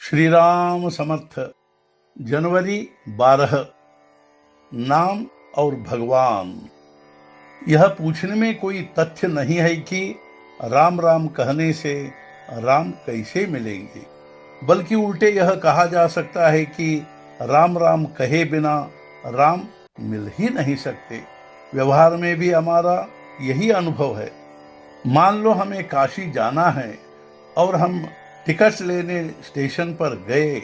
श्री राम समर्थ। जनवरी 12। नाम और भगवान। यह पूछने में कोई तथ्य नहीं है कि राम राम कहने से राम कैसे मिलेंगे, बल्कि उल्टे यह कहा जा सकता है कि राम राम कहे बिना राम मिल ही नहीं सकते। व्यवहार में भी हमारा यही अनुभव है। मान लो हमें काशी जाना है और हम टिकट लेने स्टेशन पर गए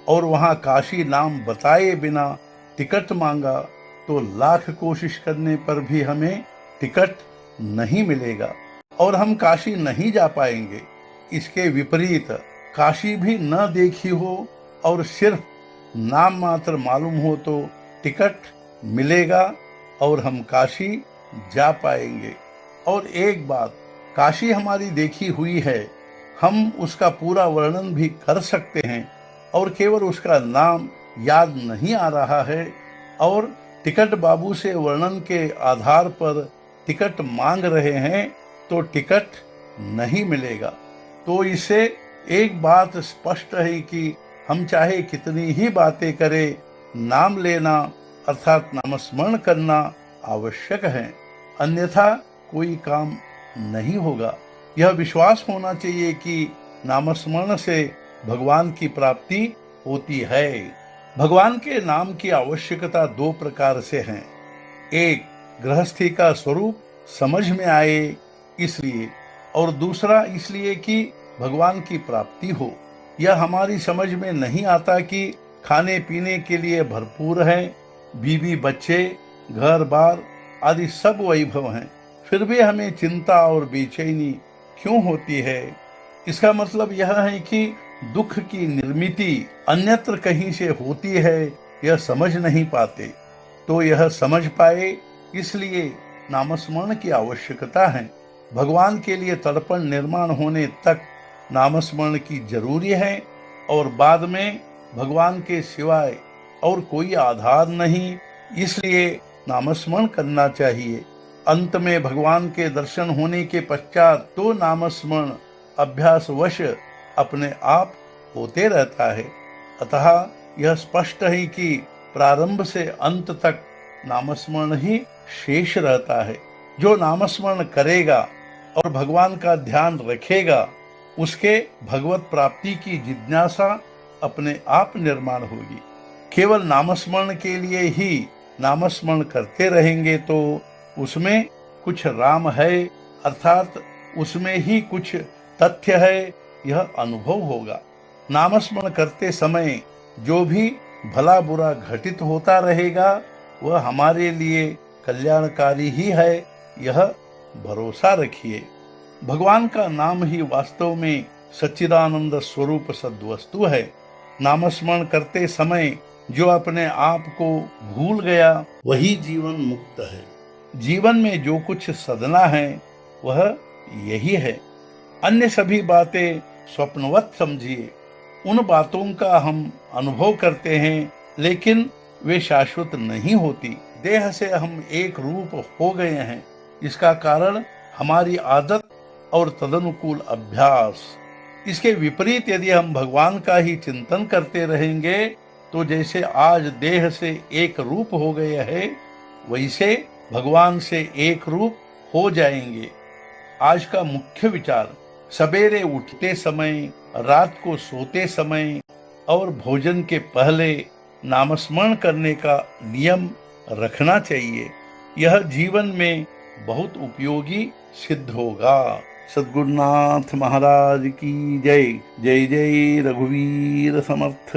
और वहां काशी नाम बताए बिना टिकट मांगा, तो लाख कोशिश करने पर भी हमें टिकट नहीं मिलेगा और हम काशी नहीं जा पाएंगे। इसके विपरीत काशी भी न देखी हो और सिर्फ नाम मात्र मालूम हो तो टिकट मिलेगा और हम काशी जा पाएंगे। और एक बात, काशी हमारी देखी हुई है, हम उसका पूरा वर्णन भी कर सकते हैं और केवल उसका नाम याद नहीं आ रहा है और टिकट बाबू से वर्णन के आधार पर टिकट मांग रहे हैं, तो टिकट नहीं मिलेगा। तो इससे एक बात स्पष्ट है कि हम चाहे कितनी ही बातें करें, नाम लेना अर्थात नामस्मरण करना आवश्यक है, अन्यथा कोई काम नहीं होगा। यह विश्वास होना चाहिए कि नामस्मरण से भगवान की प्राप्ति होती है। भगवान के नाम की आवश्यकता दो प्रकार से है। एक, गृहस्थी का स्वरूप समझ में आए इसलिए, और दूसरा इसलिए कि भगवान की प्राप्ति हो। यह हमारी समझ में नहीं आता कि खाने पीने के लिए भरपूर है, बीवी बच्चे घर बार आदि सब वैभव हैं, फिर भी हमें चिंता और बेचैनी क्यों होती है। इसका मतलब यह है कि दुख की निर्मिति अन्यत्र कहीं से होती है, यह समझ नहीं पाते। तो यह समझ पाए इसलिए नामस्मरण की आवश्यकता है। भगवान के लिए तर्पण निर्माण होने तक नामस्मरण की जरूरी है और बाद में भगवान के सिवाय और कोई आधार नहीं, इसलिए नामस्मरण करना चाहिए। अंत में भगवान के दर्शन होने के पश्चात तो नामस्मरण अभ्यासवश अपने आप होते रहता है। अतः यह स्पष्ट है कि प्रारंभ से अंत तक नामस्मरण ही शेष रहता है। जो नामस्मरण करेगा और भगवान का ध्यान रखेगा, उसके भगवत प्राप्ति की जिज्ञासा अपने आप निर्माण होगी। केवल नामस्मरण के लिए ही नामस्मरण करते रहेंगे तो उसमें कुछ राम है, अर्थात उसमें ही कुछ तथ्य है, यह अनुभव होगा। नामस्मरण करते समय जो भी भला बुरा घटित होता रहेगा वह हमारे लिए कल्याणकारी ही है, यह भरोसा रखिए। भगवान का नाम ही वास्तव में सच्चिदानंद स्वरूप सद्वस्तु है। नामस्मरण करते समय जो अपने आप को भूल गया वही जीवन मुक्त है। जीवन में जो कुछ सदना है वह यही है। अन्य सभी बातें स्वप्नवत समझिए। उन बातों का हम अनुभव करते हैं, लेकिन वे शाश्वत नहीं होती। देह से हम एक रूप हो गए हैं, इसका कारण हमारी आदत और तदनुकूल अभ्यास। इसके विपरीत यदि हम भगवान का ही चिंतन करते रहेंगे तो जैसे आज देह से एक रूप हो गए हैं, वैसे भगवान से एक रूप हो जाएंगे। आज का मुख्य विचार, सवेरे उठते समय, रात को सोते समय और भोजन के पहले नामस्मरण करने का नियम रखना चाहिए। यह जीवन में बहुत उपयोगी सिद्ध होगा। सद्गुरुनाथ महाराज की जय। जय जय रघुवीर समर्थ।